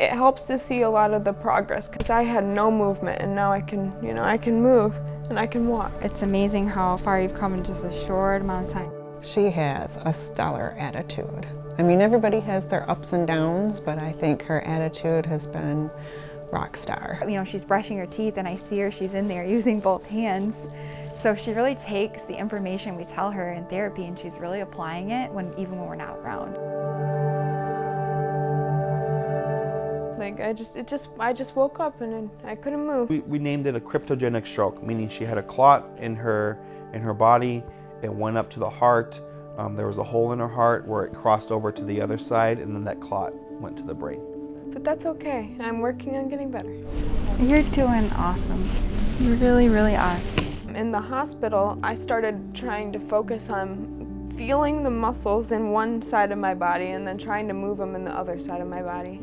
It helps to see a lot of the progress because I had no movement and now I can, I can move and I can walk. It's amazing how far you've come in just a short amount of time. She has a stellar attitude. I mean, everybody has their ups and downs, but I think her attitude has been rock star. You know, she's brushing her teeth and I see her, she's in there using both hands. So she really takes the information we tell her in therapy and she's really applying it even when we're not around. Like I just woke up and I couldn't move. We named it a cryptogenic stroke, meaning she had a clot in her body. It went up to the heart. There was a hole in her heart where it crossed over to the other side, and then that clot went to the brain. But that's okay. I'm working on getting better. You're doing awesome. You really, really are. In the hospital, I started trying to focus on feeling the muscles in one side of my body and then trying to move them in the other side of my body.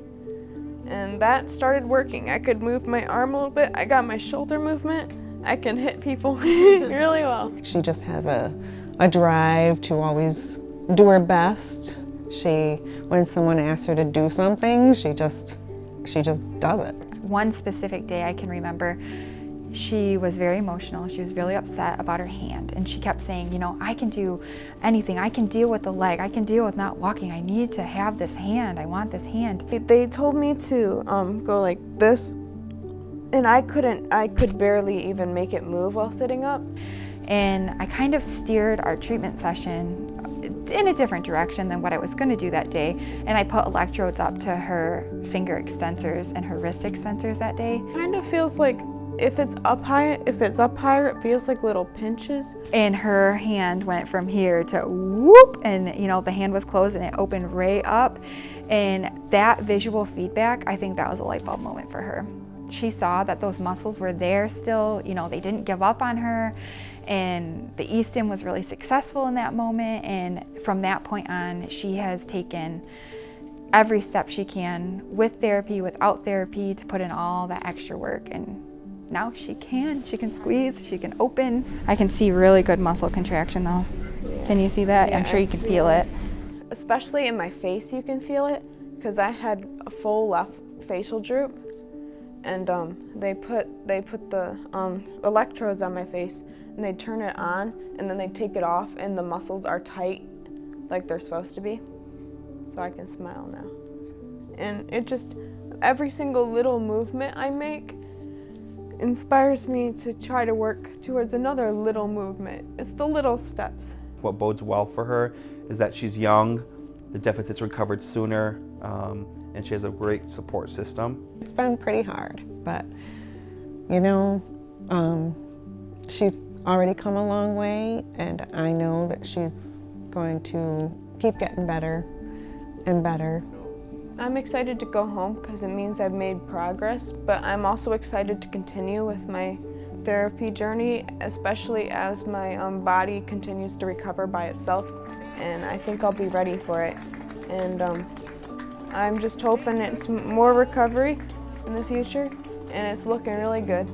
And that started working. I could move my arm a little bit. I got my shoulder movement. I can hit people really well. She just has a drive to always do her best. When someone asks her to do something, she just does it. One specific day I can remember, she was very emotional. She was really upset about her hand, and she kept saying, I can do anything. I can deal with the leg. I can deal with not walking. I need to have this hand. I want this hand. They told me to go like this, and I could barely even make it move while sitting up. And I kind of steered our treatment session in a different direction than what I was going to do that day. And I put electrodes up to her finger extensors and her wrist extensors that day. Kind of feels like if it's up higher, it feels like little pinches. And her hand went from here to whoop, and the hand was closed and it opened right up. And that visual feedback, I think that was a light bulb moment for her. She saw that those muscles were there still, they didn't give up on her. And the e-stim was really successful in that moment. And from that point on, she has taken every step she can with therapy, without therapy, to put in all that extra work. And now she can squeeze, she can open. I can see really good muscle contraction though. Can you see that? Yeah, I'm sure you can feel it. Especially in my face, you can feel it, because I had a full left facial droop. And they put the electrodes on my face, and they turn it on, and then they take it off, and the muscles are tight like they're supposed to be. So I can smile now. And every single little movement I make inspires me to try to work towards another little movement. It's the little steps. What bodes well for her is that she's young, the deficit's recovered sooner, and she has a great support system. It's been pretty hard, but she's already come a long way, and I know that she's going to keep getting better and better. I'm excited to go home because it means I've made progress, but I'm also excited to continue with my therapy journey, especially as my body continues to recover by itself, and I think I'll be ready for it. And I'm just hoping it's more recovery in the future, and it's looking really good.